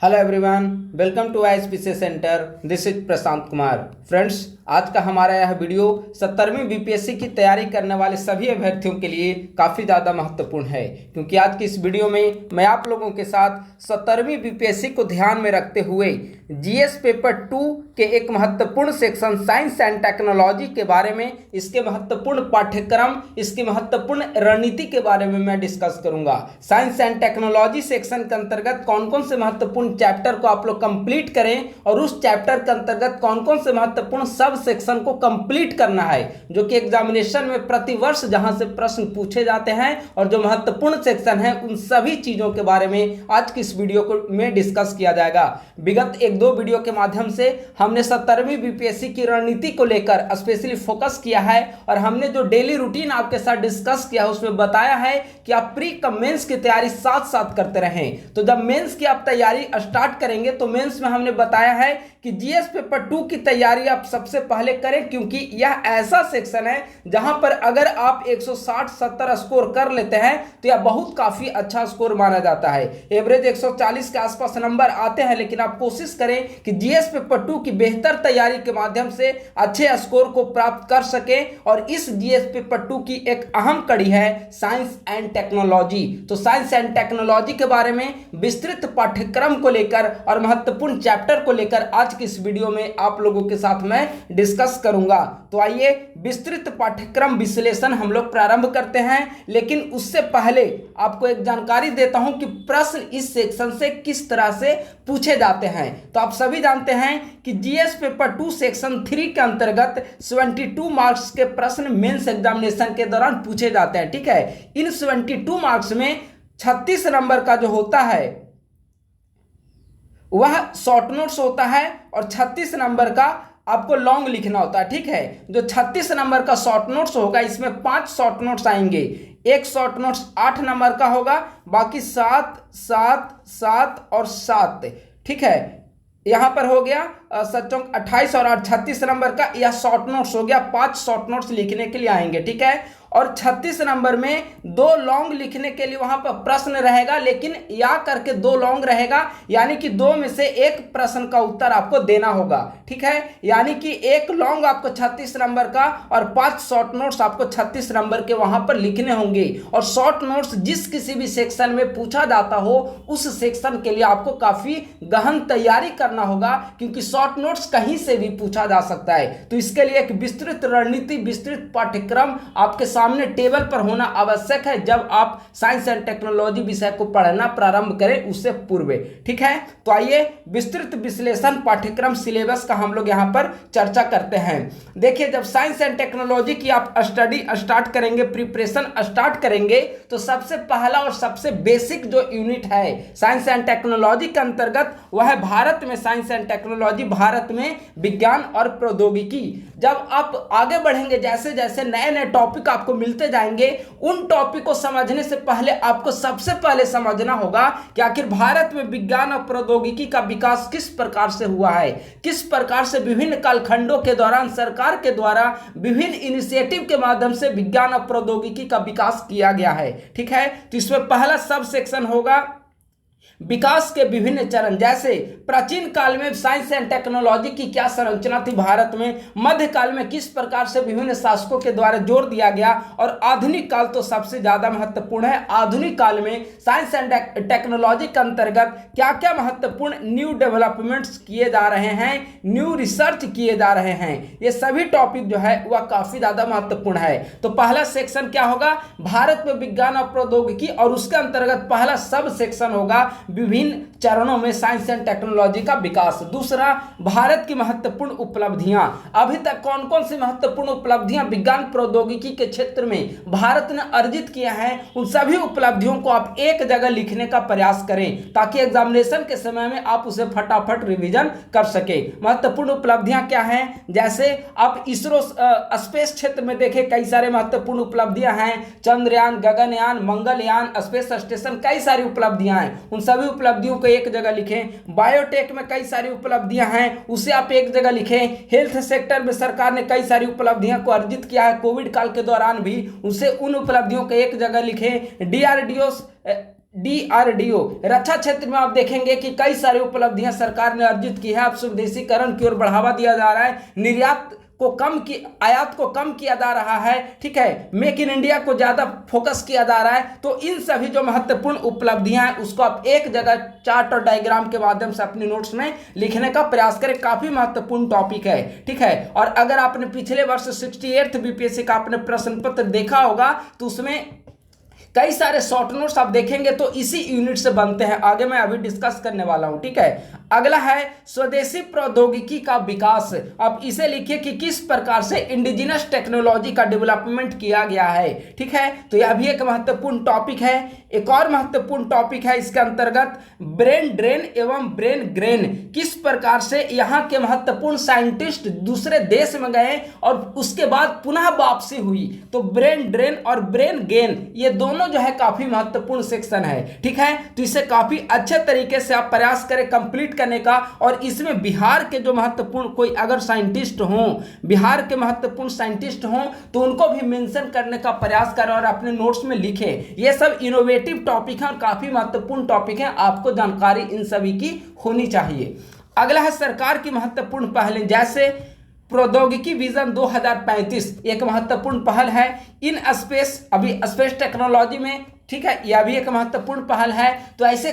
Hello everyone, welcome to ISPC centre. This is Prashant Kumar. Friends, आज का हमारा यह वीडियो 70वीं बीपीएससी की तैयारी करने वाले सभी अभ्यर्थियों के लिए काफ़ी ज़्यादा महत्वपूर्ण है, क्योंकि आज की इस वीडियो में मैं आप लोगों के साथ 70वीं बीपीएससी को ध्यान में रखते हुए जीएस पेपर 2 के एक महत्वपूर्ण सेक्शन साइंस एंड टेक्नोलॉजी के बारे में, इसके महत्वपूर्ण पाठ्यक्रम, इसकी महत्वपूर्ण रणनीति के बारे में मैं डिस्कस करूंगा। साइंस एंड टेक्नोलॉजी सेक्शन के अंतर्गत कौन कौन से महत्वपूर्ण चैप्टर को आप लोग कंप्लीट करें और उस चैप्टर के अंतर्गत कौन कौन से महत्वपूर्ण सब सेक्शन को कंप्लीट करना है, जो कि एग्जामिनेशन में प्रतिवर्ष जहां से प्रश्न पूछे जाते हैं, और जो महत्वपूर्ण सेक्शन है उन सभी चीजों के बारे में आज की इस वीडियो को में डिस्कस किया जाएगा। विगत एक दो वीडियो के माध्यम से हमने 70वीं बीपीएससी की रणनीति को लेकर स्पेशली फोकस किया है, और हमने जो डेली रूटीन आपके साथ डिस्कस किया है उसमें बताया है कि आप प्री कम मेंस की तैयारी साथ साथ करते रहें। तो जब मेंस की आप तैयारी स्टार्ट करेंगे तो मेंस में हमने बताया है कि जीएस पेपर 2 की तैयारी आप सबसे पहले करें, क्योंकि यह ऐसा सेक्शन है जहां पर अगर आप 160-70 स्कोर कर लेते हैं तो यह बहुत काफी अच्छा स्कोर माना जाता है। एवरेज 140 के आसपास नंबर आते हैं, लेकिन आप कोशिश करें कि जीएस पेपर 2 की बेहतर तैयारी के माध्यम से अच्छे स्कोर को प्राप्त कर सकें। और इस जीएस पेपर 2 की एक अहम कड़ी है साइंस एंड टेक्नोलॉजी। तो साइंस एंड टेक्नोलॉजी के बारे में विस्तृत पाठ्यक्रम को लेकर और महत्वपूर्ण चैप्टर को लेकर आज की इस वीडियो में आप लोगों के साथ मैं डिस्कस करूंगा। तो आइए विस्तृत पाठ्यक्रम विश्लेषण हम लोग प्रारंभ करते हैं, लेकिन उससे पहले आपको एक जानकारी देता हूं कि प्रश्न इस सेक्शन से किस तरह से पूछे जाते हैं। तो आप सभी जानते हैं कि जीएस पेपर 2 सेक्शन 3 के अंतर्गत 72 मार्क्स के प्रश्न मेंस एग्जामिनेशन के दौरान पूछे जाते हैं। ठीक है, इन 72 मार्क्स में 36 नंबर का जो होता है वह शॉर्ट नोट्स होता है और 36 नंबर का आपको लॉन्ग लिखना होता है। ठीक है, जो 36 नंबर का शॉर्ट नोट्स होगा इसमें 5 शॉर्ट नोट्स आएंगे। एक शॉर्ट नोट्स 8 नंबर का होगा, बाकी 7, 7, 7 और 7। ठीक है, यहां पर हो गया 28 और 8 36 नंबर का यह शॉर्ट नोट्स हो गया। 5 शॉर्ट नोट्स लिखने के लिए आएंगे। ठीक है, और 36 नंबर में 2 लॉन्ग लिखने के लिए वहां पर प्रश्न रहेगा, लेकिन या करके 2 लॉन्ग रहेगा, यानी कि 2 में से एक प्रश्न का उत्तर आपको देना होगा। ठीक है, यानी कि एक लॉन्ग आपको 36 नंबर का और 5 शॉर्ट नोट्स आपको 36 नंबर के वहां पर लिखने होंगे। और शॉर्ट नोट्स जिस किसी भी सेक्शन में पूछा जाता हो उस सेक्शन के लिए आपको काफी गहन तैयारी करना होगा, क्योंकि शॉर्ट नोट्स कहीं से भी पूछा जा सकता है। तो इसके लिए एक विस्तृत रणनीति, विस्तृत पाठ्यक्रम आपके सामने टेबल पर होना आवश्यक है जब आप साइंस एंड टेक्नोलॉजी विषय को पढ़ना प्रारंभ करें उससे पूर्व। ठीक है, तो आइए विस्तृत विश्लेषण पाठ्यक्रम सिलेबस का हम लोग यहां पर चर्चा करते हैं। देखिए, जब साइंस एंड टेक्नोलॉजी की आप स्टडी स्टार्ट करेंगे, प्रिपरेशन स्टार्ट करेंगे, तो सबसे पहला और सबसे बेसिक जो यूनिट है साइंस एंड टेक्नोलॉजी के अंतर्गत वह है भारत में साइंस एंड टेक्नोलॉजी, भारत में विज्ञान और प्रौद्योगिकी। जब आप आगे बढ़ेंगे, जैसे जैसे नए नए टॉपिक आपको मिलते जाएंगे, उन टॉपिक को समझने से पहले आपको सबसे पहले समझना होगा कि आखिर भारत में विज्ञान और प्रौद्योगिकी का विकास किस प्रकार से हुआ है, किस प्रकार से विभिन्न कालखंडों के दौरान सरकार के द्वारा विभिन्न इनिशिएटिव के माध्यम से विज्ञान और प्रौद्योगिकी का विकास किया गया है। ठीक है, तो इसमें पहला सब सेक्शन होगा विकास के विभिन्न चरण। जैसे प्राचीन काल में साइंस एंड टेक्नोलॉजी की क्या संरचना थी भारत में, मध्यकाल में किस प्रकार से विभिन्न शासकों के द्वारा जोर दिया गया, और आधुनिक काल तो सबसे ज्यादा महत्वपूर्ण है। आधुनिक काल में साइंस एंड टेक्नोलॉजी के अंतर्गत क्या क्या महत्वपूर्ण न्यू डेवलपमेंट्स किए जा रहे हैं, न्यू रिसर्च किए जा रहे हैं, ये सभी टॉपिक जो है वह काफी ज्यादा महत्वपूर्ण है। तो पहला सेक्शन क्या होगा, भारत में विज्ञान और प्रौद्योगिकी, और उसके अंतर्गत पहला सब सेक्शन होगा विभिन्न चरणों में साइंस एंड टेक्नोलॉजी का विकास। दूसरा, भारत की महत्वपूर्ण उपलब्धियां। अभी तक कौन कौन सी महत्वपूर्ण उपलब्धियां विज्ञान प्रौद्योगिकी के क्षेत्र में भारत ने अर्जित किया है, उन सभी उपलब्धियों को आप एक जगह लिखने का प्रयास करें, ताकि एग्जामिनेशन के समय में आप उसे फटाफट रिवीजन कर सके। महत्वपूर्ण उपलब्धियां क्या हैं, जैसे आप इसरो स्पेस क्षेत्र में देखें, कई सारे महत्वपूर्ण उपलब्धियां हैं। चंद्रयान, गगनयान, मंगलयान, स्पेस स्टेशन, कई सारी उपलब्धियां हैं, उन सभी उपलब्धियों को एक जगह लिखें। बायोटेक में कई सारी उपलब्धियां हैं, उसे आप एक जगह लिखें। हेल्थ सेक्टर में सरकार ने कई सारी उपलब्धियां को अर्जित किया है कोविड काल के दौरान भी, उसे उन उपलब्धियों को एक जगह लिखें। DRDO DRDO। रक्षा क्षेत्र में आप देखेंगे कि कई सारी उपलब्धियां सरकार ने अर्जित की है। अब स्वदेशीकरण की ओर बढ़ावा दिया जा रहा है, निर्यात को कम की आयात को कम किया जा रहा है, ठीक है, मेक इन इंडिया को ज्यादा फोकस किया जा रहा है। तो इन सभी जो महत्वपूर्ण उपलब्धियां हैं उसको आप एक जगह चार्ट और डायग्राम के माध्यम से अपने नोट्स में लिखने का प्रयास करें। काफी महत्वपूर्ण टॉपिक है, ठीक है। और अगर आपने पिछले वर्ष 68th बीपीएससी का आपने प्रश्न पत्र देखा होगा तो उसमें कई सारे शॉर्ट नोट्स आप देखेंगे तो इसी यूनिट से बनते हैं। आगे मैं अभी डिस्कस करने वाला हूं, ठीक है। अगला है स्वदेशी प्रौद्योगिकी का विकास। अब इसे लिखिए कि किस प्रकार से इंडिजिनस टेक्नोलॉजी का डेवलपमेंट किया गया है, ठीक है। तो यह भी एक महत्वपूर्ण टॉपिक है। एक और महत्वपूर्ण टॉपिक है इसके अंतर्गत ब्रेन ड्रेन एवं ब्रेन ग्रेन। किस प्रकार से यहाँ के महत्वपूर्ण साइंटिस्ट दूसरे देश में गए और उसके बाद पुनः वापसी हुई। तो ब्रेन ड्रेन और ब्रेन गेन ये दोनों जो है काफी महत्वपूर्ण सेक्शन है, ठीक है। तो इसे काफी अच्छे तरीके से आप प्रयास करें कंप्लीट करने का। और इसमें बिहार के जो महत्वपूर्ण कोई अगर साइंटिस्ट हों, बिहार के महत्वपूर्ण साइंटिस्ट हों तो उनको भी मेंशन करने का प्रयास करें और अपने नोट्स में लिखें। ये सब इनोवेटिव टॉपिक है और काफी महत्वपूर्ण टॉपिक है, आपको जानकारी इन सभी की होनी चाहिए। अगला है सरकार की महत्वपूर्ण पहलें, जैसे प्रौद्योगिकी विजन 2035 एक महत्वपूर्ण पहल है। इन स्पेस, अभी स्पेस टेक्नोलॉजी में, ठीक है, यह भी एक महत्वपूर्ण पहल है। तो ऐसे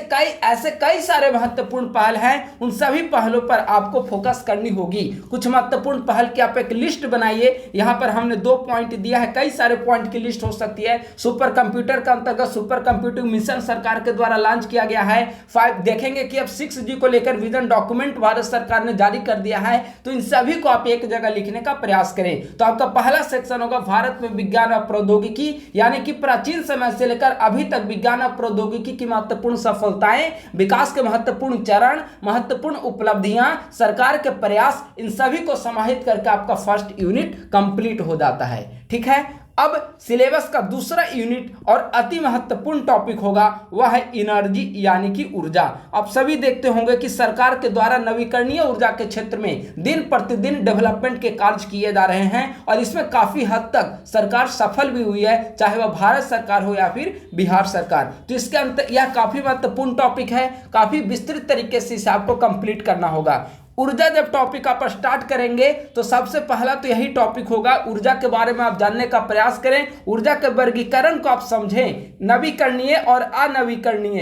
कई सारे महत्वपूर्ण पहल हैं, उन सभी पहलों पर आपको फोकस करनी होगी। कुछ महत्वपूर्ण पहल की आप एक लिस्ट बनाइए। यहाँ पर हमने 2 पॉइंट दिया है, कई सारे पॉइंट की लिस्ट हो सकती है। सुपर कंप्यूटर का अंतर्गत सुपर कंप्यूटिंग मिशन सरकार के द्वारा लॉन्च किया गया है। 5 देखेंगे कि अब 6G को लेकर विजन डॉक्यूमेंट भारत सरकार ने जारी कर दिया है। तो इन सभी को आप एक जगह लिखने का प्रयास करें। तो आपका पहला सेक्शन होगा भारत में विज्ञान और प्रौद्योगिकी, यानी कि प्राचीन समय से लेकर अभी तक विज्ञान और प्रौद्योगिकी की महत्वपूर्ण सफलताएं, विकास के महत्वपूर्ण चरण, महत्वपूर्ण उपलब्धियां, सरकार के प्रयास, इन सभी को समाहित करके आपका फर्स्ट यूनिट कंप्लीट हो जाता है, ठीक है। अब सिलेबस का दूसरा यूनिट और अति महत्वपूर्ण टॉपिक होगा वह है एनर्जी यानी कि ऊर्जा। आप सभी देखते होंगे कि सरकार के द्वारा नवीकरणीय ऊर्जा के क्षेत्र में दिन प्रतिदिन डेवलपमेंट के कार्य किए जा रहे हैं और इसमें काफी हद तक सरकार सफल भी हुई है, चाहे वह भारत सरकार हो या फिर बिहार सरकार। तो इसके अंतर यह काफी महत्वपूर्ण टॉपिक है, काफी विस्तृत तरीके से इसे आपको कंप्लीट करना होगा। ऊर्जा जब टॉपिक आप स्टार्ट करेंगे तो सबसे पहला तो यही टॉपिक होगा, ऊर्जा के बारे में आप जानने का प्रयास करें। ऊर्जा के वर्गीकरण को आप समझें, नवीकरणीय और अनवीकरणीय।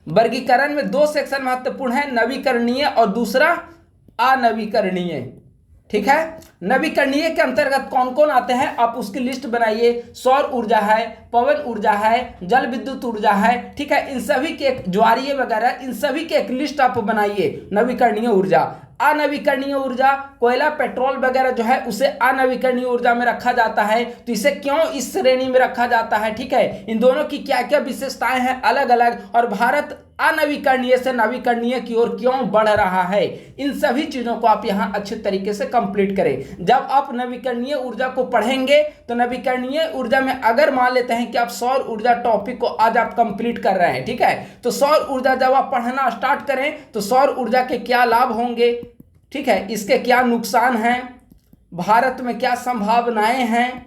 वर्गीकरण में 2 सेक्शन महत्वपूर्ण है, नवीकरणीय और दूसरा अनवीकरणीय, ठीक है। नवीकरणीय के अंतर्गत कौन कौन आते हैं आप उसकी लिस्ट बनाइए। सौर ऊर्जा है, पवन ऊर्जा है, जल विद्युत ऊर्जा है, ठीक है। इन सभी के एक ज्वारीय वगैरह, इन सभी के एक लिस्ट आप बनाइए। नवीकरणीय ऊर्जा, अनवीकरणीय ऊर्जा, कोयला पेट्रोल वगैरह जो है उसे अनवीकरणीय ऊर्जा में रखा जाता है। तो इसे क्यों इस श्रेणी में रखा जाता है, ठीक है, इन दोनों की क्या क्या विशेषताएं हैं अलग अलग, और भारत अनवीकरणीय से नवीकरणीय की ओर क्यों बढ़ रहा है, इन सभी चीजों को आप यहां अच्छे तरीके से कंप्लीट करें। जब आप नवीकरणीय ऊर्जा को पढ़ेंगे तो नवीकरणीय ऊर्जा में अगर मान लेते हैं कि आप सौर ऊर्जा टॉपिक को आज आप कंप्लीट कर रहे हैं, ठीक है, तो सौर ऊर्जा जब आप पढ़ना स्टार्ट करें तो सौर ऊर्जा के क्या लाभ होंगे, ठीक है, इसके क्या नुकसान हैं, भारत में क्या संभावनाएं हैं,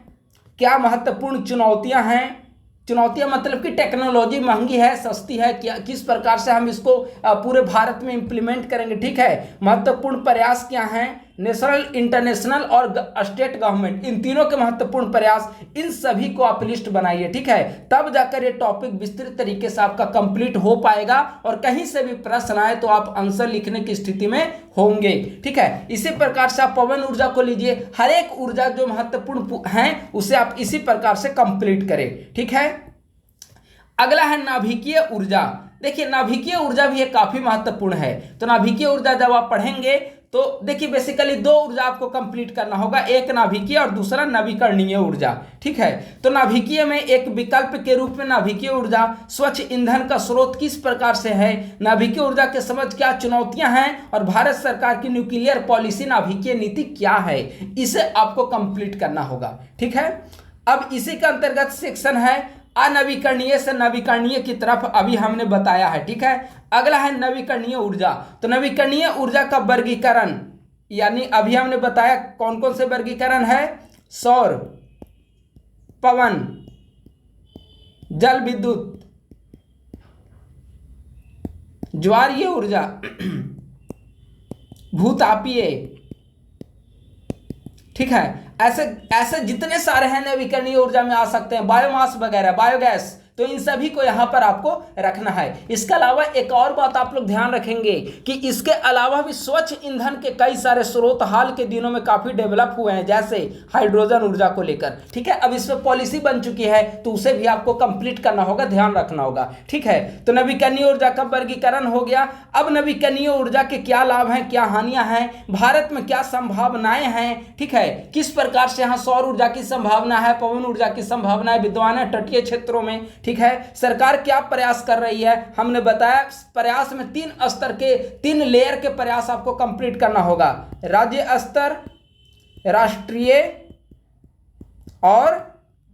क्या महत्वपूर्ण चुनौतियां हैं। चुनौतियां मतलब कि टेक्नोलॉजी महंगी है, सस्ती है, क्या किस प्रकार से हम इसको पूरे भारत में इंप्लीमेंट करेंगे, ठीक है। महत्वपूर्ण प्रयास क्या हैं, नेशनल, इंटरनेशनल और स्टेट गवर्नमेंट, इन तीनों के महत्वपूर्ण प्रयास, इन सभी को आप लिस्ट बनाइए, ठीक है। तब जाकर ये टॉपिक विस्तृत तरीके से आपका कंप्लीट हो पाएगा और कहीं से भी प्रश्न आए तो आप आंसर लिखने की स्थिति में होंगे, ठीक है। इसी प्रकार से आप पवन ऊर्जा को लीजिए, हर एक ऊर्जा जो महत्वपूर्ण है उसे आप इसी प्रकार से कंप्लीट करें, ठीक है। अगला है नाभिकीय ऊर्जा। देखिए नाभिकीय ऊर्जा भी एक काफी महत्वपूर्ण है। तो नाभिकीय ऊर्जा जब आप पढ़ेंगे तो देखिए बेसिकली 2 ऊर्जा आपको कंप्लीट करना होगा, एक नाभिकीय और दूसरा नवीकरणीय ऊर्जा, ठीक है। तो नाभिकीय में एक विकल्प के रूप में नाभिकीय ऊर्जा स्वच्छ ईंधन का स्रोत किस प्रकार से है, नाभिकीय ऊर्जा के समझ क्या चुनौतियां हैं और भारत सरकार की न्यूक्लियर पॉलिसी नाभिकीय नीति क्या है, इसे आपको कंप्लीट करना होगा, ठीक है। अब इसी के अंतर्गत सेक्शन है अनवीकरणीय से नवीकरणीय की तरफ, अभी हमने बताया है, ठीक है। अगला है नवीकरणीय ऊर्जा। तो नवीकरणीय ऊर्जा का वर्गीकरण, यानी अभी हमने बताया कौन कौन से वर्गीकरण है, सौर, पवन, जल विद्युत, ज्वारीय ऊर्जा, भूतापीय, ठीक है, ऐसे ऐसे जितने सारे हैं नवीकरणीय ऊर्जा में आ सकते हैं, बायोमास वगैरह, बायोगैस, तो इन सभी को यहां पर आपको रखना है। इसके अलावा एक और बात आप लोग ध्यान रखेंगे कि इसके अलावा भी स्वच्छ ईंधन के कई सारे स्रोत हाल के दिनों में काफी डेवलप हुए हैं, जैसे हाइड्रोजन ऊर्जा को लेकर, ठीक है। अब इस पर पॉलिसी बन चुकी है, तो उसे भी आपको कंप्लीट करना होगा, ध्यान रखना होगा, ठीक है। तो नवीकरणीय ऊर्जा का वर्गीकरण हो गया। अब नवीकरणीय ऊर्जा के क्या लाभ हैं, क्या हानियां हैं, भारत में क्या संभावनाएं हैं, ठीक है, किस प्रकार से यहाँ सौर ऊर्जा की संभावना है, पवन ऊर्जा की संभावना है, विद्यमान है तटीय क्षेत्रों में, ठीक है। सरकार क्या प्रयास कर रही है, हमने बताया प्रयास में 3 स्तर के 3 लेयर के प्रयास आपको कंप्लीट करना होगा, राज्य स्तर, राष्ट्रीय और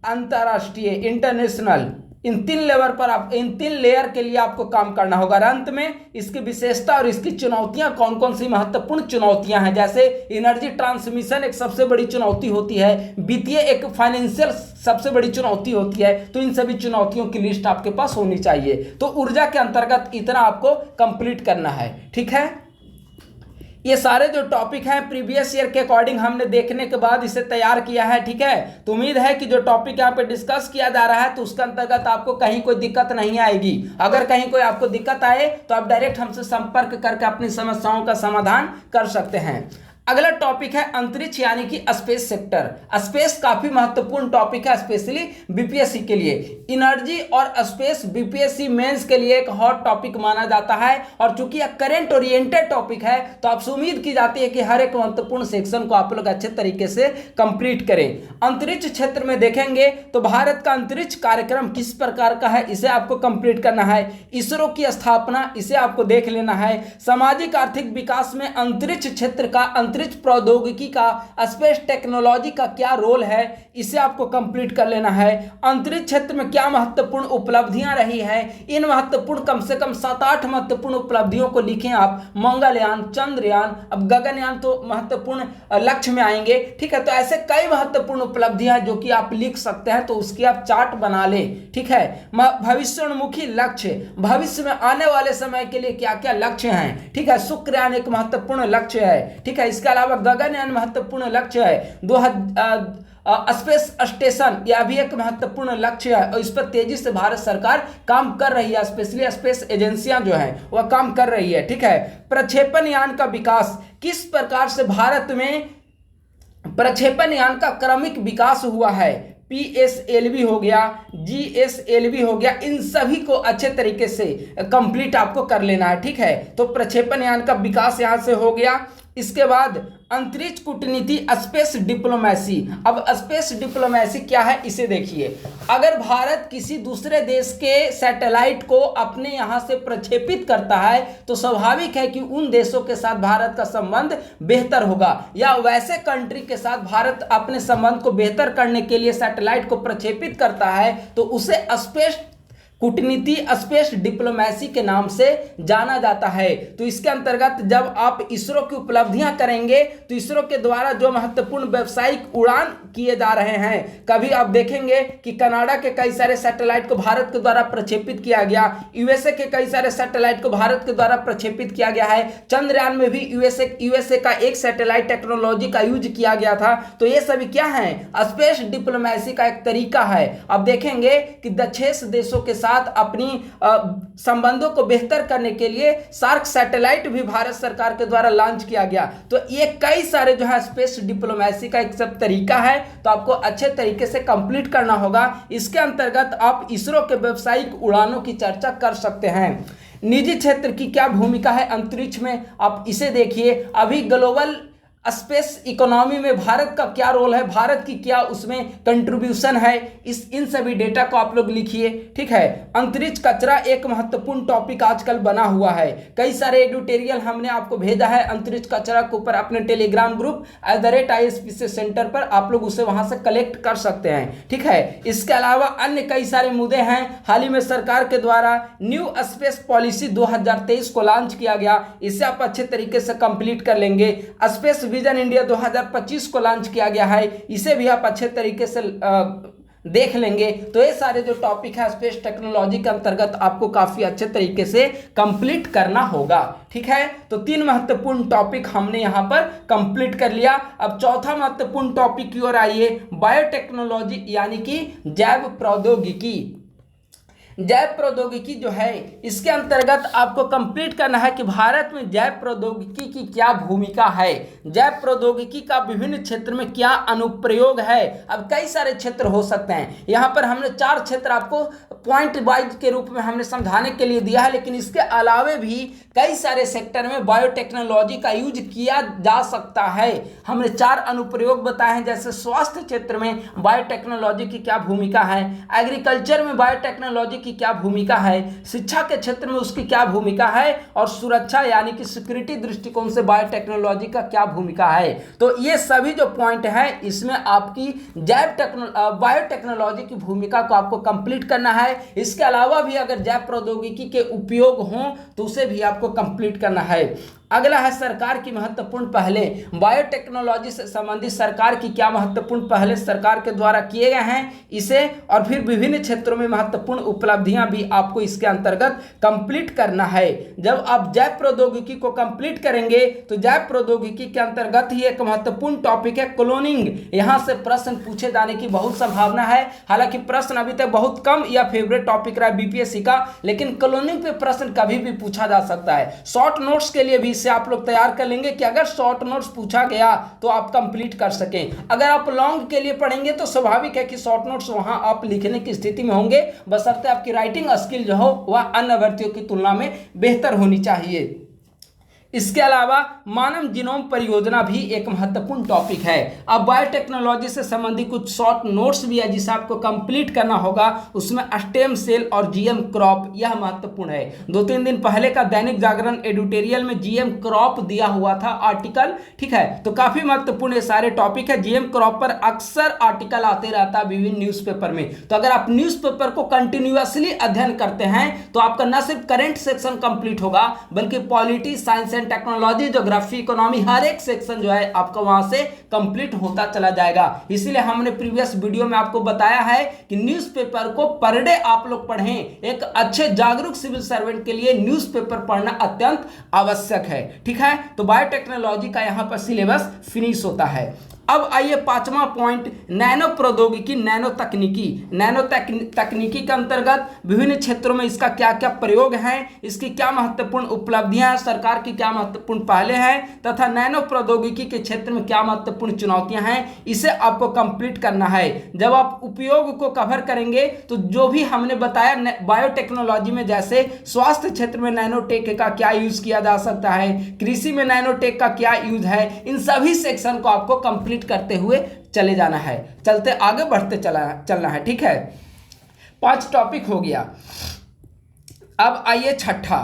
अंतरराष्ट्रीय, इंटरनेशनल। इन 3 लेवल पर आप, इन 3 लेयर के लिए आपको काम करना होगा। अंत में इसकी विशेषता और इसकी चुनौतियां कौन कौन सी महत्वपूर्ण चुनौतियां हैं, जैसे एनर्जी ट्रांसमिशन एक सबसे बड़ी चुनौती होती है, वित्तीय एक फाइनेंशियल सबसे बड़ी चुनौती होती है। तो इन सभी चुनौतियों की लिस्ट आपके पास होनी चाहिए। तो ऊर्जा के अंतर्गत इतना आपको कंप्लीट करना है, ठीक है। ये सारे जो टॉपिक हैं प्रीवियस ईयर के अकॉर्डिंग हमने देखने के बाद इसे तैयार किया है, ठीक है। तो उम्मीद है कि जो टॉपिक यहाँ पे डिस्कस किया जा रहा है तो उसके अंतर्गत आपको कहीं कोई दिक्कत नहीं आएगी। अगर कहीं कोई आपको दिक्कत आए तो आप डायरेक्ट हमसे संपर्क करके अपनी समस्याओं का समाधान कर सकते हैं। अगला टॉपिक है अंतरिक्ष यानी कि स्पेस सेक्टर। स्पेस काफी महत्वपूर्ण टॉपिक है, स्पेशली बीपीएससी के लिए। एनर्जी और स्पेस बीपीएससी मेंस के लिए एक हॉट टॉपिक माना जाता है, और चूंकि यह करंट ओरिएंटेड टॉपिक है तो आपसे उम्मीद की जाती है कि हर एक महत्वपूर्ण सेक्शन को आप लोग अच्छे तरीके से कंप्लीट करें। अंतरिक्ष क्षेत्र में देखेंगे तो भारत का अंतरिक्ष कार्यक्रम किस प्रकार का है, इसे आपको कंप्लीट करना है। इसरो की स्थापना, इसे आपको देख लेना है। सामाजिक आर्थिक विकास में अंतरिक्ष क्षेत्र का, अंतरिक्ष प्रौद्योगिकी का, स्पेस टेक्नोलॉजी का क्या रोल है, इसे आपको कंप्लीट कर लेना है। अंतरिक्ष क्षेत्र में क्या महत्वपूर्ण उपलब्धियां रही हैं, इन महत्वपूर्ण कम से कम 7-8 महत्वपूर्ण उपलब्धियों को लिखें आप। मंगलयान, चंद्रयान, अब गगनयान तो महत्वपूर्ण लक्ष्य में आएंगे, ठीक है। तो ऐसे कई महत्वपूर्ण उपलब्धियां जो कि आप लिख सकते हैं, तो उसकी आप चार्ट बना लें, ठीक है। भविष्योन्मुखी लक्ष्य, भविष्य में आने वाले समय के लिए क्या क्या लक्ष्य हैं, ठीक है। शुक्रयान एक महत्वपूर्ण लक्ष्य है, ठीक है। इसके अलावा गगनयान महत्वपूर्ण लक्ष्य है। स्पेस स्टेशन यह भी एक महत्वपूर्ण लक्ष्य है, और इस पर तेजी से भारत सरकार काम कर रही है, स्पेशली स्पेस एजेंसियां जो हैं वह काम कर रही है, ठीक है। प्रक्षेपण यान का विकास, किस प्रकार से भारत में प्रक्षेपण यान का क्रमिक विकास हुआ है, PSLV हो गया, GSLV हो गया, इन सभी को अच्छे तरीके से कंप्लीट आपको कर लेना है, ठीक है। तो प्रक्षेपण यान का विकास यहां से हो गया। इसके बाद अंतरिक्ष कूटनीति, स्पेस डिप्लोमेसी। अब स्पेस डिप्लोमेसी क्या है इसे देखिए। अगर भारत किसी दूसरे देश के सैटेलाइट को अपने यहां से प्रक्षेपित करता है तो स्वाभाविक है कि उन देशों के साथ भारत का संबंध बेहतर होगा, या वैसे कंट्री के साथ भारत अपने संबंध को बेहतर करने के लिए सैटेलाइट को प्रक्षेपित करता है तो उसे स्पेस कूटनीति, स्पेस डिप्लोमेसी के नाम से जाना जाता है। तो इसके अंतर्गत जब आप इसरो की उपलब्धियां करेंगे तो इसरो के द्वारा जो महत्वपूर्ण व्यावसायिक उड़ान किए जा रहे हैं, कभी आप देखेंगे कि कनाडा के कई सारे सैटेलाइट को भारत के द्वारा प्रक्षेपित किया गया, यूएसए के कई सारे सैटेलाइट को भारत के द्वारा प्रक्षेपित किया गया है। चंद्रयान में भी यूएसए का एक सैटेलाइट टेक्नोलॉजी का यूज किया गया था। तो ये सभी क्या है, स्पेस डिप्लोमेसी का एक तरीका है। अब देखेंगे कि दक्षेण देशों के साथ अपनी संबंधों को बेहतर करने के लिए सार्क सैटेलाइट भी भारत सरकार के द्वारा लॉन्च किया गया। तो ये कई सारे जो है स्पेस डिप्लोमेसी का एक सब तरीका है, तो आपको अच्छे तरीके से कंप्लीट करना होगा। इसके अंतर्गत आप इसरो के व्यावसायिक उड़ानों की चर्चा कर सकते हैं। निजी क्षेत्र की क्या भूमिका है अंतरिक्ष में, आप इसे देखिए। अभी ग्लोबल स्पेस इकोनॉमी में भारत का क्या रोल है, भारत की क्या उसमें कंट्रीब्यूशन है, इन सभी डेटा को आप लोग लिखिए, ठीक है। अंतरिक्ष कचरा एक महत्वपूर्ण टॉपिक आजकल बना हुआ है। कई सारे एडिटोरियल हमने आपको भेजा है अंतरिक्ष कचरा के ऊपर अपने टेलीग्राम ग्रुप @ISPC सेंटर पर, आप लोग उसे वहां से कलेक्ट कर सकते हैं, ठीक है। इसके अलावा अन्य कई सारे मुद्दे हैं। हाल ही में सरकार के द्वारा न्यू स्पेस पॉलिसी 2023 को लॉन्च किया गया, इसे आप अच्छे तरीके से कंप्लीट कर लेंगे। स्पेस विजन इंडिया 2025 को लॉन्च किया गया है, इसे भी आप अच्छे तरीके से देख लेंगे तो ये सारे जो टॉपिक है स्पेस टेक्नोलॉजी के अंतर्गत आपको काफी अच्छे तरीके से कंप्लीट करना होगा। ठीक है, तो 3 महत्वपूर्ण टॉपिक हमने यहां पर कंप्लीट कर लिया। अब चौथा महत्वपूर्ण टॉपिक की ओर आइए, बायोटेक्नोलॉजी यानी कि जैव प्रौद्योगिकी। जैव प्रौद्योगिकी जो है इसके अंतर्गत आपको कंप्लीट करना है कि भारत में जैव प्रौद्योगिकी की क्या भूमिका है, जैव प्रौद्योगिकी का विभिन्न क्षेत्र में क्या अनुप्रयोग है। अब कई सारे क्षेत्र हो सकते हैं, यहाँ पर हमने 4 क्षेत्र आपको पॉइंट वाइज के रूप में हमने समझाने के लिए दिया है, लेकिन इसके अलावे भी कई सारे सेक्टर में बायोटेक्नोलॉजी का यूज किया जा सकता है। हमने 4 अनुप्रयोग बताए हैं, जैसे स्वास्थ्य क्षेत्र में बायोटेक्नोलॉजी की क्या भूमिका है, एग्रीकल्चर में बायोटेक्नोलॉजी की क्या भूमिका है, शिक्षा के क्षेत्र में उसकी क्या भूमिका है, और सुरक्षा यानी कि सिक्योरिटी दृष्टिकोण से बायोटेक्नोलॉजी का क्या भूमिका है। तो ये सभी जो पॉइंट है इसमें आपकी बायोटेक्नोलॉजी की भूमिका को आपको कंप्लीट करना है। इसके अलावा भी अगर जैव प्रौद्योगिकी के उपयोग हों तो उसे भी आपको कंप्लीट करना है। अगला है सरकार की महत्वपूर्ण पहले, बायोटेक्नोलॉजी से संबंधित सरकार की क्या महत्वपूर्ण पहले सरकार के द्वारा किए गए हैं इसे, और फिर विभिन्न क्षेत्रों में महत्वपूर्ण उपलब्धियां भी आपको इसके अंतर्गत कंप्लीट करना है। जब आप जैव प्रौद्योगिकी को कंप्लीट करेंगे तो जैव प्रौद्योगिकी के अंतर्गत ही एक महत्वपूर्ण टॉपिक है क्लोनिंग। यहां से प्रश्न पूछे जाने की बहुत संभावना है, हालांकि प्रश्न अभी तक बहुत कम या फेवरेट टॉपिक रहा है बीपीएससी का, लेकिन क्लोनिंग पे प्रश्न कभी भी पूछा जा सकता है। शॉर्ट नोट्स के लिए भी से आप लोग तैयार कर लेंगे कि अगर शॉर्ट नोट्स पूछा गया तो आप कंप्लीट कर सकें। अगर आप लॉन्ग के लिए पढ़ेंगे तो स्वाभाविक है कि शॉर्ट नोट्स वहां आप लिखने की स्थिति में होंगे, बशर्ते आपकी राइटिंग स्किल जो हो वह अन्य अभ्यर्थियों की तुलना में बेहतर होनी चाहिए। इसके अलावा मानव जीनोम परियोजना भी एक महत्वपूर्ण टॉपिक है। अब बायोटेक्नोलॉजी से संबंधित कुछ शॉर्ट नोट्स भी है जिसे आपको कंप्लीट करना होगा, उसमें स्टेम सेल और जीएम क्रॉप यह महत्वपूर्ण है। 2-3 दिन पहले का दैनिक जागरण एडिटोरियल में जीएम क्रॉप दिया हुआ था आर्टिकल, ठीक है, तो काफी महत्वपूर्ण ये सारे टॉपिक है। जीएम क्रॉप पर अक्सर आर्टिकल आते रहता है विभिन्न न्यूज़पेपर में, तो अगर आप न्यूज़पेपर को कंटिन्यूअसली अध्ययन करते हैं तो आपका न सिर्फ करंट सेक्शन कंप्लीट होगा बल्कि polity, science, technology, geography, economy, हर एक सेक्शन जो है आपका वहां से कंप्लीट होता चला जाएगा। इसीलिए हमने प्रीवियस वीडियो में आपको बताया है कि न्यूज़पेपर को पर डे आप लोग पढ़ें। एक अच्छे जागरूक सिविल सर्वेंट के लिए न्यूज़पेपर पढ़ना अत्यंत आवश्यक है। ठीक है, तो बायोटेक्नोलॉजी का यहां पर सिलेबस फिनिश होता है। अब आइए 5वां पॉइंट, नैनो प्रौद्योगिकी, नैनो तकनीकी। नैनो तकनीकी के अंतर्गत विभिन्न क्षेत्रों में इसका क्या क्या प्रयोग है, इसकी क्या महत्वपूर्ण उपलब्धियां हैं, सरकार की क्या महत्वपूर्ण पहले हैं, तथा नैनो प्रौद्योगिकी के क्षेत्र में क्या महत्वपूर्ण चुनौतियां हैं, इसे आपको कंप्लीट करना है। जब आप उपयोग को कवर करेंगे तो जो भी हमने बताया बायोटेक्नोलॉजी में, जैसे स्वास्थ्य क्षेत्र में नैनोटेक का क्या यूज किया जा सकता है, कृषि में नैनोटेक का क्या यूज है, इन सभी सेक्शन को आपको कंप्लीट करते हुए चले जाना है, चलते आगे बढ़ते चलना है। ठीक है, 5 टॉपिक हो गया। अब आइए 6ठा,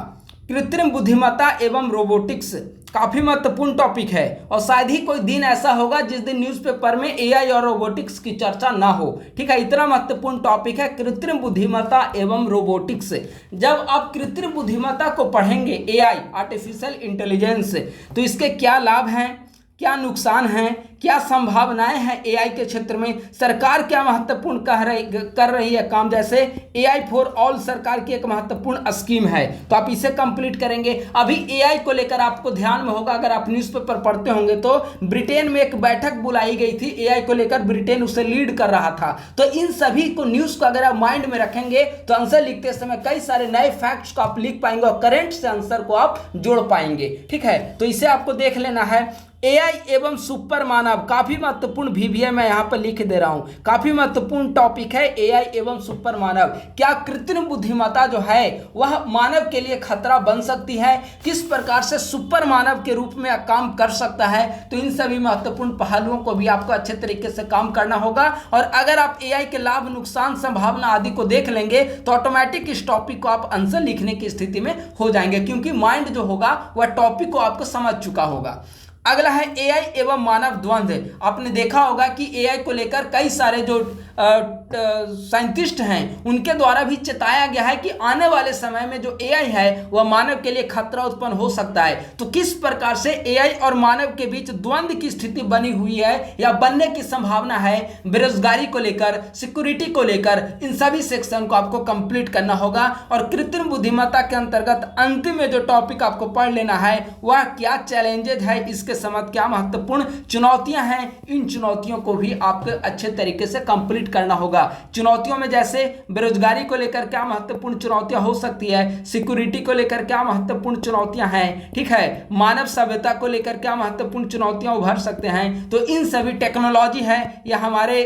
कृत्रिम बुद्धिमत्ता एवं रोबोटिक्स। काफी महत्वपूर्ण टॉपिक है और शायद ही कोई दिन ऐसा होगा जिस दिन न्यूज़पेपर में एआई और रोबोटिक्स की चर्चा ना हो। ठीक है, इतना महत्वपूर्ण टॉपिक है कृत्रिम बुद्धिमत्ता एवं रोबोटिक्स। जब आप कृत्रिम बुद्धिमत्ता को पढ़ेंगे, एआई, आर्टिफिशियल इंटेलिजेंस, तो इसके क्या लाभ हैं, क्या नुकसान हैं, क्या संभावनाएं हैं एआई के क्षेत्र में, सरकार क्या महत्वपूर्ण कर रही है काम, जैसे एआई फॉर ऑल सरकार की एक महत्वपूर्ण स्कीम है, तो आप इसे कंप्लीट करेंगे। अभी एआई को लेकर आपको ध्यान में होगा, अगर आप न्यूज़पेपर पढ़ते होंगे तो ब्रिटेन में एक बैठक बुलाई गई थी एआई को लेकर, ब्रिटेन उसे लीड कर रहा था। तो इन सभी को न्यूज़ को अगर आप माइंड में रखेंगे तो आंसर लिखते समय कई सारे नए फैक्ट्स को आप लिख पाएंगे और करेंट से आंसर को आप जोड़ पाएंगे। ठीक है, तो इसे आपको देख लेना है। एआई एवं सुपर मानव, काफी महत्वपूर्ण VBA मैं यहां पर लिख दे रहा हूं, काफी महत्वपूर्ण टॉपिक है एआई एवं सुपर मानव। क्या कृत्रिम बुद्धिमत्ता जो है वह मानव के लिए खतरा बन सकती है, किस प्रकार से सुपर मानव के रूप में काम कर सकता है, तो इन सभी महत्वपूर्ण पहलुओं को भी आपको अच्छे तरीके से काम करना होगा। और अगर आप एआई के लाभ, नुकसान, संभावना आदि को देख लेंगे तो ऑटोमेटिक इस टॉपिक को आप आंसर लिखने की स्थिति में हो जाएंगे, क्योंकि माइंड जो होगा वह टॉपिक को आपको समझ चुका होगा। अगला है एआई एवं मानव द्वंद्व। आपने देखा होगा कि एआई को लेकर कई सारे जो साइंटिस्ट हैं उनके द्वारा भी चेताया गया है कि आने वाले समय में जो एआई है वह मानव के लिए खतरा उत्पन्न हो सकता है। तो किस प्रकार से एआई और मानव के बीच द्वंद्व की स्थिति बनी हुई है या बनने की संभावना है, बेरोजगारी को लेकर, सिक्योरिटी को लेकर, इन सभी सेक्शन को आपको कंप्लीट करना होगा। और कृत्रिम बुद्धिमत्ता के अंतर्गत अंतिम में जो टॉपिक आपको पढ़ लेना है वह क्या चैलेंजेज है, इसके समझ क्या महत्वपूर्ण चुनौतियां हैं, इन चुनौतियों को भी आपको अच्छे तरीके से कंप्लीट करना होगा। चुनौतियों में जैसे बेरोजगारी को लेकर क्या महत्वपूर्ण चुनौतियां हो सकती है, सिक्योरिटी को लेकर क्या महत्वपूर्ण चुनौतियां हैं, ठीक है, मानव सभ्यता को लेकर क्या महत्वपूर्ण चुनौतियां उभर सकते हैं। तो इन सभी टेक्नोलॉजी है या हमारे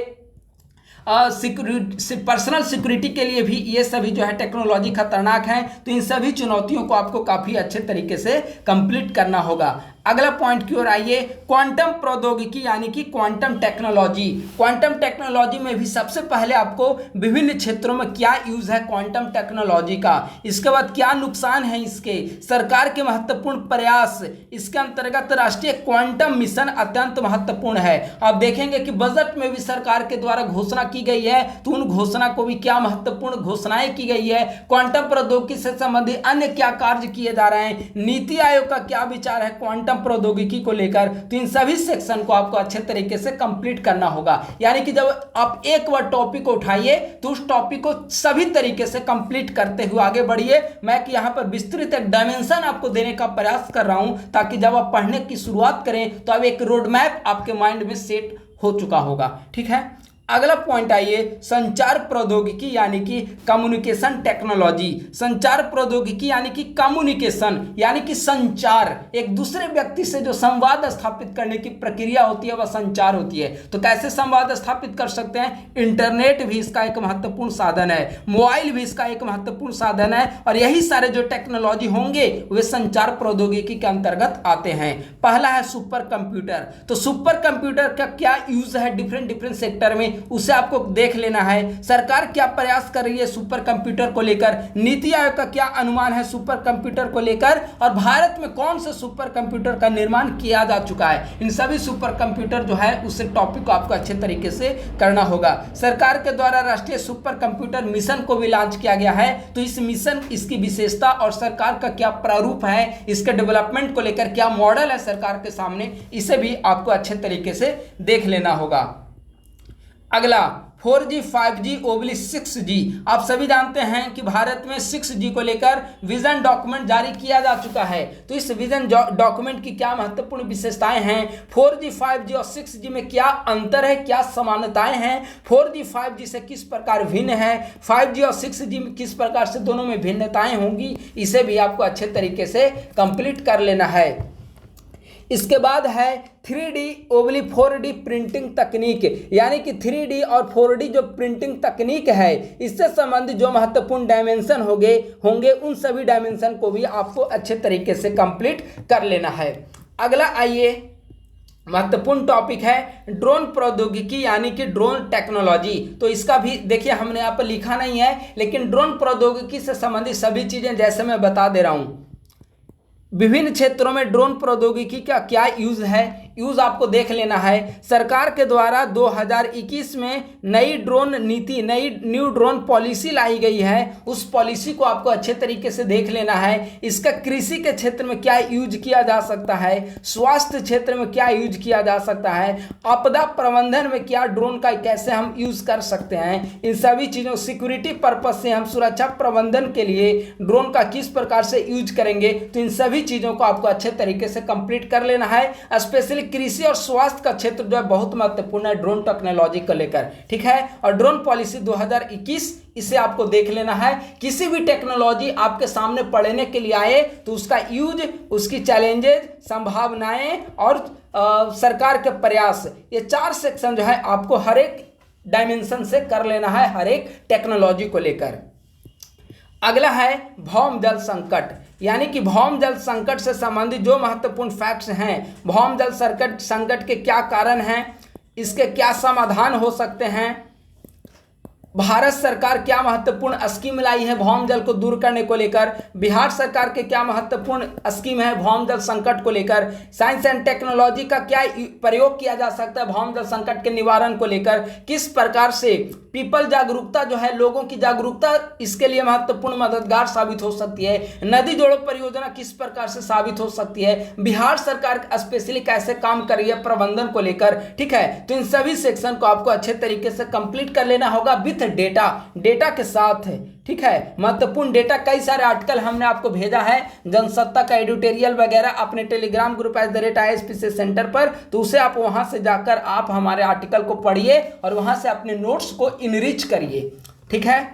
पर्सनल सिक्योरिटी के लिए भी ये सभी जो है टेक्नोलॉजी खतरनाक है। तो इन सभी चुनौतियों को आपको काफी अच्छे तरीके से कंप्लीट करना होगा। अगला पॉइंट की ओर आइए, क्वांटम प्रौद्योगिकी यानी कि क्वांटम टेक्नोलॉजी। क्वांटम टेक्नोलॉजी में भी सबसे पहले आपको विभिन्न क्षेत्रों में क्या यूज है क्वांटम टेक्नोलॉजी का, इसके बाद क्या नुकसान है इसके, सरकार के महत्वपूर्ण प्रयास, इसके अंतर्गत राष्ट्रीय क्वांटम मिशन अत्यंत महत्वपूर्ण है। आप देखेंगे कि बजट में भी सरकार के द्वारा घोषणा की गई है, तो उन घोषणा को भी क्या महत्वपूर्ण घोषणाएं की गई है, क्वांटम प्रौद्योगिकी से संबंधित अन्य क्या कार्य किए जा रहे हैं, नीति आयोग का क्या विचार है क्वांटम प्रौद्योगिकी को लेकर। तो इन सभी सेक्शन को आपको अच्छे तरीके से कंप्लीट करना होगा। यानी कि जब आप एक बार टॉपिक को उठाइए तो उस टॉपिक को सभी तरीके से कंप्लीट करते हुए आगे बढ़िए। मैं कि यहां पर विस्तृत एक डायमेंशन आपको देने का प्रयास कर रहा हूं ताकि जब आप पढ़ने की शुरुआत करें तो अब एक रोड मैप आपके माइंड में सेट हो चुका होगा, ठीक है। अगला पॉइंट आइए, संचार प्रौद्योगिकी यानी कि कम्युनिकेशन टेक्नोलॉजी। संचार प्रौद्योगिकी यानी कि कम्युनिकेशन यानी कि संचार, एक दूसरे व्यक्ति से जो संवाद स्थापित करने की प्रक्रिया होती है वह संचार होती है। तो कैसे संवाद स्थापित कर सकते हैं, इंटरनेट भी इसका एक महत्वपूर्ण साधन है, मोबाइल भी इसका एक महत्वपूर्ण साधन है, और यही सारे जो टेक्नोलॉजी होंगे वे संचार प्रौद्योगिकी के अंतर्गत आते हैं। पहला है सुपर कंप्यूटर। तो सुपर कंप्यूटर का क्या यूज है डिफरेंट सेक्टर में, उसे आपको देख लेना है। सरकार क्या प्रयास कर रही है सुपर कंप्यूटर को लेकर, नीति आयोग का क्या अनुमान है सुपर कंप्यूटर को लेकर, और भारत में कौन से सुपर कंप्यूटर का निर्माण किया जा चुका है। इन सभी सुपर कंप्यूटर जो है उस टॉपिक को आपको अच्छे तरीके से करना होगा। सरकार के द्वारा राष्ट्रीय सुपर कंप्यूटर मिशन को भी लॉन्च किया गया है। तो इस मिशन, इसकी विशेषता और सरकार का क्या प्रारूप है, इसके डेवलपमेंट को लेकर क्या मॉडल है सरकार के सामने, इसे भी आपको अच्छे तरीके से देख लेना होगा। अगला 4G 5G ओब्लिक 6G। आप सभी जानते हैं कि भारत में 6G को लेकर विजन डॉक्यूमेंट जारी किया जा चुका है। तो इस विजन डॉक्यूमेंट की क्या महत्वपूर्ण विशेषताएं हैं, 4G 5G और 6G में क्या अंतर है, क्या समानताएं हैं, 4G 5G से किस प्रकार भिन्न है, 5G और 6G में किस प्रकार से दोनों में भिन्नताएं होंगी, इसे भी आपको अच्छे तरीके से कंप्लीट कर लेना है। इसके बाद है 3D/4D प्रिंटिंग तकनीक, यानी कि 3D और 4D जो प्रिंटिंग तकनीक है इससे संबंधित जो महत्वपूर्ण डायमेंशन होंगे उन सभी डायमेंशन को भी आपको अच्छे तरीके से कंप्लीट कर लेना है। अगला आइए, महत्वपूर्ण टॉपिक है ड्रोन प्रौद्योगिकी यानी कि ड्रोन टेक्नोलॉजी। तो इसका भी देखिए हमने यहाँ पर लिखा नहीं है, लेकिन ड्रोन प्रौद्योगिकी से संबंधित सभी चीजें जैसे मैं बता दे रहा हूँ। विभिन्न क्षेत्रों में ड्रोन प्रौद्योगिकी का क्या यूज है, यूज आपको देख लेना है। सरकार के द्वारा 2021 में नई ड्रोन नीति, न्यू ड्रोन पॉलिसी लाई गई है। उस पॉलिसी को आपको अच्छे तरीके से देख लेना है। इसका कृषि के क्षेत्र में क्या यूज किया जा सकता है, स्वास्थ्य क्षेत्र में क्या यूज किया जा सकता है, आपदा प्रबंधन में क्या ड्रोन का कैसे हम यूज कर सकते हैं, इन सभी चीज़ों, सिक्योरिटी पर्पज से हम सुरक्षा प्रबंधन के लिए ड्रोन का किस प्रकार से यूज करेंगे। तो इन सभी चीज़ों को आपको अच्छे तरीके से कंप्लीट कर लेना है। स्पेशली कृषि और स्वास्थ्य का क्षेत्र जो है बहुत महत्वपूर्ण है ड्रोन टेक्नोलॉजी को लेकर, ठीक है। और ड्रोन पॉलिसी 2021 इसे आपको देख लेना है। किसी भी टेक्नोलॉजी आपके सामने पढ़ने के लिए आए तो उसका यूज, उसकी चैलेंजेस, संभावनाएं और सरकार के प्रयास, ये 4 सेक्शन जो है आपको हर एक डायमेंशन से कर लेना है, हर एक टेक्नोलॉजी को लेकर। अगला है भौम जल संकट, यानी कि भौम जल संकट से संबंधित जो महत्वपूर्ण फैक्ट्स हैं, भौम जल संकट के क्या कारण हैं, इसके क्या समाधान हो सकते हैं, भारत सरकार क्या महत्वपूर्ण स्कीम लाई है भौम जल को दूर करने को लेकर, बिहार सरकार के क्या महत्वपूर्ण स्कीम है भौम जल संकट को लेकर, साइंस एंड टेक्नोलॉजी का क्या प्रयोग किया जा सकता है भौम जल संकट के निवारण को लेकर, किस प्रकार से पीपल जागरूकता जो है लोगों की जागरूकता इसके लिए महत्वपूर्ण मददगार साबित हो सकती है, नदी जोड़ो परियोजना किस प्रकार से साबित हो सकती है, बिहार सरकार स्पेशली कैसे काम कर रही है प्रबंधन को लेकर। ठीक है, तो इन सभी सेक्शन को आपको अच्छे तरीके से कंप्लीट कर लेना होगा विथ डेटा के साथ है। ठीक है, महत्वपूर्ण डेटा, कई सारे आर्टिकल हमने आपको भेजा है जनसत्ता का एडिटोरियल वगैरह अपने टेलीग्राम ग्रुप @ISPC सेंटर पर, तो उसे आप वहां से जाकर आप हमारे आर्टिकल को पढ़िए और वहां से अपने नोट्स को इनरिच करिए। ठीक है,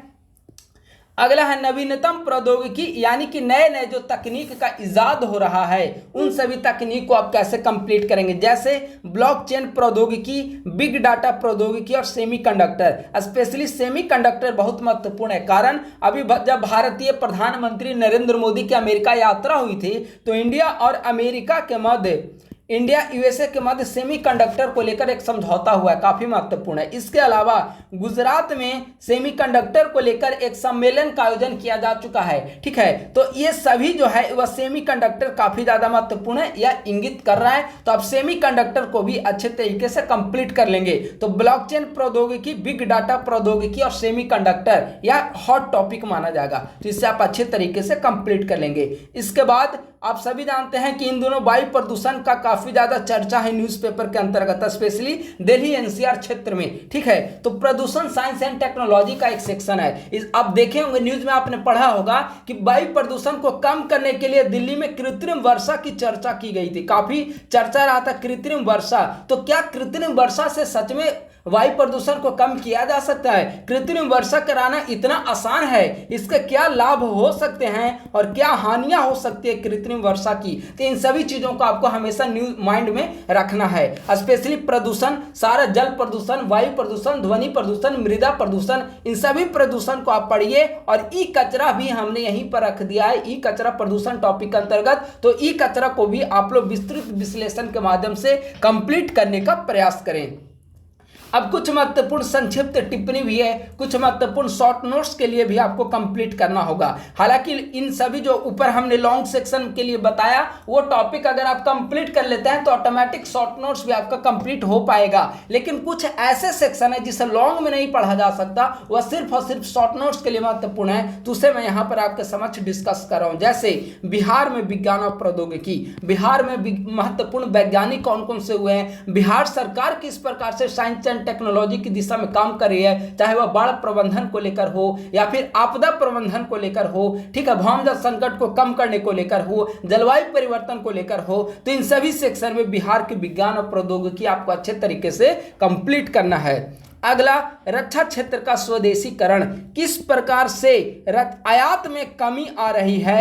अगला है नवीनतम प्रौद्योगिकी, यानी कि नए नए जो तकनीक का इजाद हो रहा है उन सभी तकनीक को आप कैसे कंप्लीट करेंगे, जैसे ब्लॉकचेन प्रौद्योगिकी, बिग डाटा प्रौद्योगिकी और सेमीकंडक्टर। स्पेशली सेमीकंडक्टर बहुत महत्वपूर्ण है, कारण अभी जब भारतीय प्रधानमंत्री नरेंद्र मोदी की अमेरिका यात्रा हुई थी तो इंडिया और अमेरिका के मध्य, इंडिया यूएसए के मध्य सेमीकंडक्टर को लेकर एक समझौता हुआ है, काफी महत्वपूर्ण है। इसके अलावा गुजरात में सेमीकंडक्टर को लेकर एक सम्मेलन का आयोजन किया जा चुका है। ठीक है, तो ये सभी जो है वह सेमीकंडक्टर काफी ज्यादा महत्वपूर्ण है, यह इंगित कर रहा है। तो आप सेमीकंडक्टर को भी अच्छे तरीके से कंप्लीट कर लेंगे। तो ब्लॉकचेन प्रौद्योगिकी, बिग डाटा प्रौद्योगिकी और सेमीकंडक्टर यह हॉट टॉपिक माना जाएगा, तो इससे आप अच्छे तरीके से कंप्लीट कर लेंगे। इसके बाद आप सभी जानते हैं कि इन दोनों वायु प्रदूषण का काफी ज्यादा चर्चा है न्यूज़पेपर के अंतर्गत, स्पेशली दिल्ली एनसीआर क्षेत्र में। ठीक है, तो प्रदूषण साइंस एंड टेक्नोलॉजी का एक सेक्शन है। आप देखे होंगे न्यूज में आपने पढ़ा होगा कि वायु प्रदूषण को कम करने के लिए दिल्ली में कृत्रिम वर्षा की चर्चा की गई थी, काफी चर्चा रहा था कृत्रिम वर्षा। तो क्या कृत्रिम वर्षा से सच में वायु प्रदूषण को कम किया जा सकता है? कृत्रिम वर्षा कराना इतना आसान है, इसके क्या लाभ हो सकते हैं और क्या हानियां हो सकती है कृत्रिम वर्षा की? तो इन सभी चीजों को आपको हमेशा न्यूज माइंड में रखना है। स्पेशली प्रदूषण, सारा जल प्रदूषण, वायु प्रदूषण, ध्वनि प्रदूषण, मृदा प्रदूषण, इन सभी प्रदूषण को आप पढ़िए। और ई कचरा भी हमने यहीं पर रख दिया है, ई कचरा प्रदूषण टॉपिक के अंतर्गत। तो ई कचरा को भी आप लोग विस्तृत विश्लेषण के माध्यम से कंप्लीट करने का प्रयास करें। अब कुछ महत्वपूर्ण संक्षिप्त टिप्पणी भी है, कुछ महत्वपूर्ण शॉर्ट नोट्स के लिए भी आपको कंप्लीट करना होगा। हालांकि इन सभी जो ऊपर हमने लॉन्ग सेक्शन के लिए बताया वो टॉपिक अगर आप कंप्लीट कर लेते हैं तो ऑटोमेटिक शॉर्ट नोट्स भी आपका कंप्लीट हो पाएगा। लेकिन कुछ ऐसे सेक्शन है जिसे लॉन्ग में नहीं पढ़ा जा सकता, वह सिर्फ और सिर्फ शॉर्ट नोट्स के लिए महत्वपूर्ण है, तो उसे मैं यहाँ पर आपके समक्ष डिस्कस कर रहा हूँ। जैसे बिहार में विज्ञान और प्रौद्योगिकी, बिहार में महत्वपूर्ण वैज्ञानिक कौन कौन से हुए हैं, बिहार सरकार किस प्रकार से साइंस एंड टेक्नोलॉजी की दिशा में काम कर रही है, चाहे वह बाढ़ प्रबंधन को लेकर हो या फिर आपदा प्रबंधन को लेकर हो, ठीक है, भौम जल संकट को कम करने को लेकर हो, जलवायु परिवर्तन को लेकर हो। तो इन सभी सेक्शन में बिहार के विज्ञान और प्रौद्योगिकी आपको अच्छे तरीके से कंप्लीट करना है। अगला, रक्षा क्षेत्र का स्वदेशीकरण, किस प्रकार से आयात में कमी आ रही है,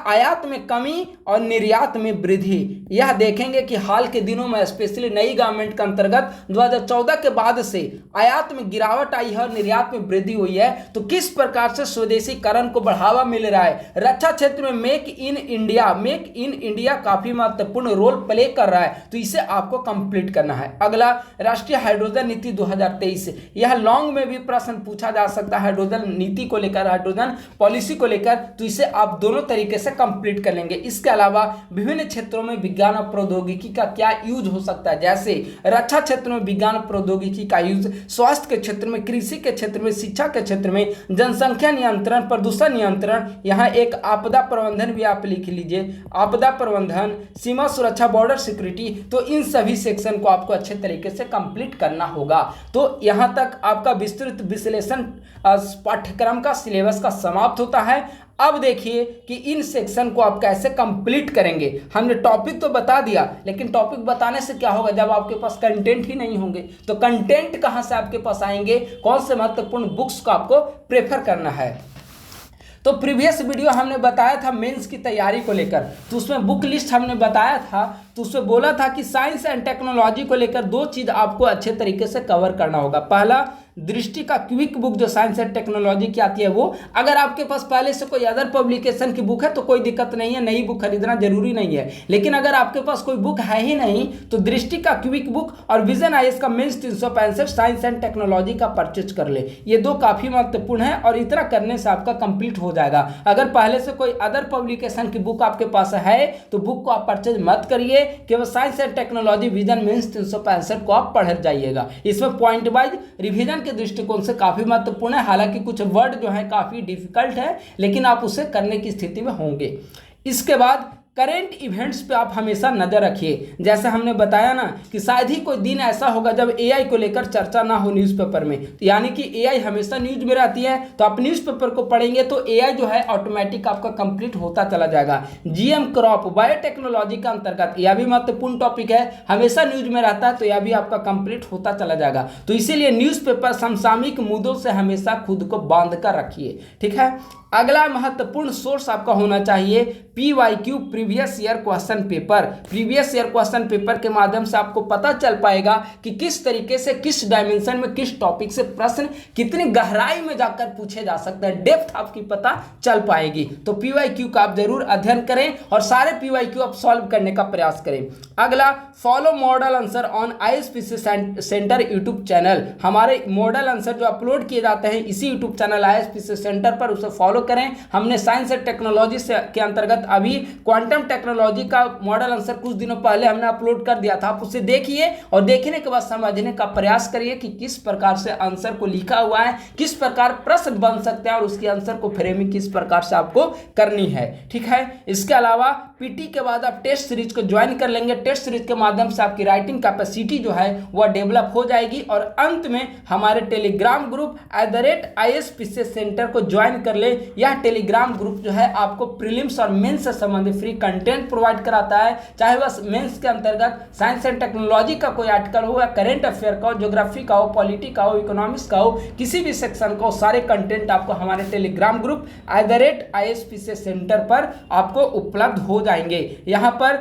आयात में कमी और निर्यात में वृद्धि, यह देखेंगे कि हाल के दिनों में स्पेशली नई गवर्नमेंट के अंतर्गत 2014 के बाद से आयात में गिरावट आई है और निर्यात में वृद्धि हुई है। तो किस प्रकार से स्वदेशीकरण को बढ़ावा मिल रहा है, रक्षा क्षेत्र में मेक इन इंडिया काफी महत्वपूर्ण रोल प्ले कर रहा है, तो इसे आपको कंप्लीट करना है। अगला, राष्ट्रीय हाइड्रोजन नीति 2023, यह लॉन्ग में भी प्रश्न पूछा जा सकता है हाइड्रोजन नीति को लेकर, हाइड्रोजन पॉलिसी को लेकर, तो इसे आप दोनों तरीके से कंप्लीट कर लेंगे। इसके अलावा विभिन्न क्षेत्रों में विज्ञान और प्रौद्योगिकी का क्या यूज हो सकता है, जैसे रक्षा क्षेत्र में विज्ञान और प्रौद्योगिकी का यूज, स्वास्थ्य के क्षेत्र में, कृषि के क्षेत्र में, शिक्षा के क्षेत्र में, जनसंख्या नियंत्रण, प्रदूषण नियंत्रण, यहाँ एक आपदा प्रबंधन भी आप लिख लीजिए, आपदा प्रबंधन, सीमा सुरक्षा, बॉर्डर सिक्योरिटी। तो इन सभी सेक्शन को आपको अच्छे तरीके से कंप्लीट करना होगा। तो यहां तक आपका विस्तृत विश्लेषण पाठ्यक्रम का सिलेबस का समाप्त होता है। अब देखिए कि इन सेक्शन को आप कैसे कंप्लीट करेंगे। हमने टॉपिक तो बता दिया, लेकिन टॉपिक बताने से क्या होगा जब आपके पास कंटेंट ही नहीं होंगे, तो कंटेंट कहां से आपके पास आएंगे, कौन से महत्वपूर्ण बुक्स को आपको प्रेफर करना है। तो प्रीवियस वीडियो हमने बताया था मेंस की तैयारी को लेकर, तो उसमें बुक लिस्ट हमने बताया था, तो उसमें बोला था कि साइंस एंड टेक्नोलॉजी को लेकर दो चीज़ आपको अच्छे तरीके से कवर करना होगा। पहला, दृष्टि का क्विक बुक जो साइंस एंड टेक्नोलॉजी की आती है वो। अगर आपके पास पहले से कोई अदर पब्लिकेशन की बुक है तो कोई दिक्कत नहीं है, नई बुक खरीदना जरूरी नहीं है। लेकिन अगर आपके पास कोई बुक है ही नहीं तो दृष्टि का क्विक बुक और विजन आईएएस का मेंस 365 साइंस एंड टेक्नोलॉजी का परचेज कर ले। ये दो काफी महत्वपूर्ण है और इतना करने से आपका कंप्लीट हो जाएगा। अगर पहले से कोई अदर पब्लिकेशन की बुक आपके पास है तो बुक को आप परचेज मत करिए, केवल science and technology vision mains 365 को आप पढ़ जाइएगा। इसमें पॉइंट वाइज रिवीजन के दृष्टिकोण से काफी महत्वपूर्ण है। हालांकि कुछ वर्ड जो है काफी डिफिकल्ट है लेकिन आप उसे करने की स्थिति में होंगे। इसके बाद करेंट इवेंट्स पे आप हमेशा नजर रखिए। जैसे हमने बताया ना कि शायद ही कोई दिन ऐसा होगा जब एआई को लेकर चर्चा ना हो न्यूज़पेपर में, यानी कि एआई हमेशा न्यूज में रहती है। तो आप न्यूज़पेपर को पढ़ेंगे तो एआई जो है ऑटोमेटिक आपका कंप्लीट होता चला जाएगा। जीएम क्रॉप बायोटेक्नोलॉजी का अंतर्गत यह भी महत्वपूर्ण टॉपिक है, हमेशा न्यूज में रहता है तो यह भी आपका कंप्लीट होता चला जाएगा। तो इसीलिए न्यूज़पेपर समसामयिक मुद्दों से हमेशा खुद को बांध कर रखिए, ठीक है। अगला महत्वपूर्ण सोर्स आपका होना चाहिए PYQ previous year question paper. Previous year question paper के माध्यम से आपको पता चल पाएगा कि किस तरीके से, किस डायमेंशन में, किस टॉपिक से प्रश्न कितनी गहराई में जाकर पूछे जा सकते हैं, डेप्थ आपकी पता चल पाएगी। तो PYQ का आप जरूर अध्ययन करें और सारे PYQ आप सॉल्व करने का प्रयास करें। अगला, follow model answer on ISPC centre YouTube channel. हमारे मॉडल आंसर जो अपलोड किए जाते हैं इसी यूट्यूब चैनल ISPC सेंटर पर, उसे फॉलो करें। हमने साइंस एंड टेक्नोलॉजी से के अंतर्गत अभी क्वांटम टेक्नोलॉजी का मॉडल आंसर कुछ दिनों पहले हमने अपलोड कर दिया था। आप उसे देखिए और देखने के बाद समझने का प्रयास करिए कि किस प्रकार से आंसर को लिखा हुआ है, किस प्रकार प्रश्न बन सकते हैं और उसके आंसर को फ्रेमिंग किस प्रकार से आपको करनी है, ठीक है। इसके अलावा पीटी के बाद आप टेस्ट सीरीज को ज्वाइन कर लेंगे। टेस्ट सीरीज के माध्यम से आपकी राइटिंग कैपेसिटी जो है वह डेवलप हो जाएगी और अंत में हमारे टेलीग्राम ग्रुप @ISPC सेंटर को ज्वाइन कर ले। यह टेलीग्राम ग्रुप जो है आपको प्रीलिम्स और मेंस से संबंधित फ्री कंटेंट प्रोवाइड कराता है, चाहे वह मेंस के अंतर्गत साइंस एंड टेक्नोलॉजी का कोई आर्टिकल हो या करेंट अफेयर का हो, ज्योग्राफी का हो, पॉलिटी का हो, इकोनॉमिक्स का हो, किसी भी सेक्शन का हो, सारे कंटेंट आपको हमारे टेलीग्राम ग्रुप @ISPC सेंटर पर आपको उपलब्ध हो जाएंगे। यहाँ पर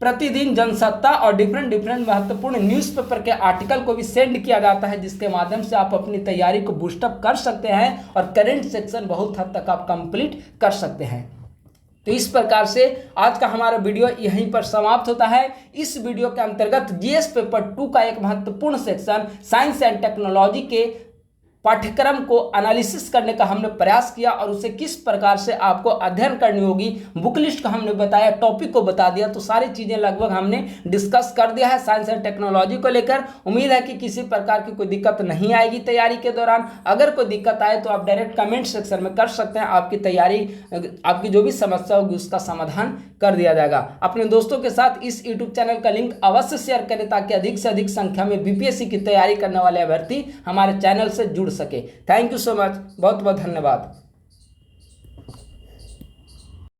प्रतिदिन जनसत्ता और डिफरेंट महत्वपूर्ण न्यूज़पेपर के आर्टिकल को भी सेंड किया जाता है, जिसके माध्यम से आप अपनी तैयारी को बूस्टअप कर सकते हैं और करंट सेक्शन बहुत हद तक आप कंप्लीट कर सकते हैं। तो इस प्रकार से आज का हमारा वीडियो यहीं पर समाप्त होता है। इस वीडियो के अंतर्गत जीएस पेपर 2 का एक महत्वपूर्ण सेक्शन साइंस एंड टेक्नोलॉजी के पाठ्यक्रम को एनालिसिस करने का हमने प्रयास किया और उसे किस प्रकार से आपको अध्ययन करनी होगी, बुक लिस्ट को हमने बताया, टॉपिक को बता दिया। तो सारी चीज़ें लगभग हमने डिस्कस कर दिया है साइंस एंड टेक्नोलॉजी को लेकर। उम्मीद है कि किसी प्रकार की कोई दिक्कत नहीं आएगी तैयारी के दौरान। अगर कोई दिक्कत आए तो आप डायरेक्ट कमेंट सेक्शन में कर सकते हैं, आपकी तैयारी, आपकी जो भी समस्या होगी उसका समाधान कर दिया जाएगा। अपने दोस्तों के साथ इस यूट्यूब चैनल का लिंक अवश्य शेयर करें ताकि अधिक से अधिक संख्या में बीपीएससी की तैयारी करने वाले अभ्यर्थी हमारे चैनल से जुड़ सके। थैंक यू सो मच, बहुत बहुत धन्यवाद।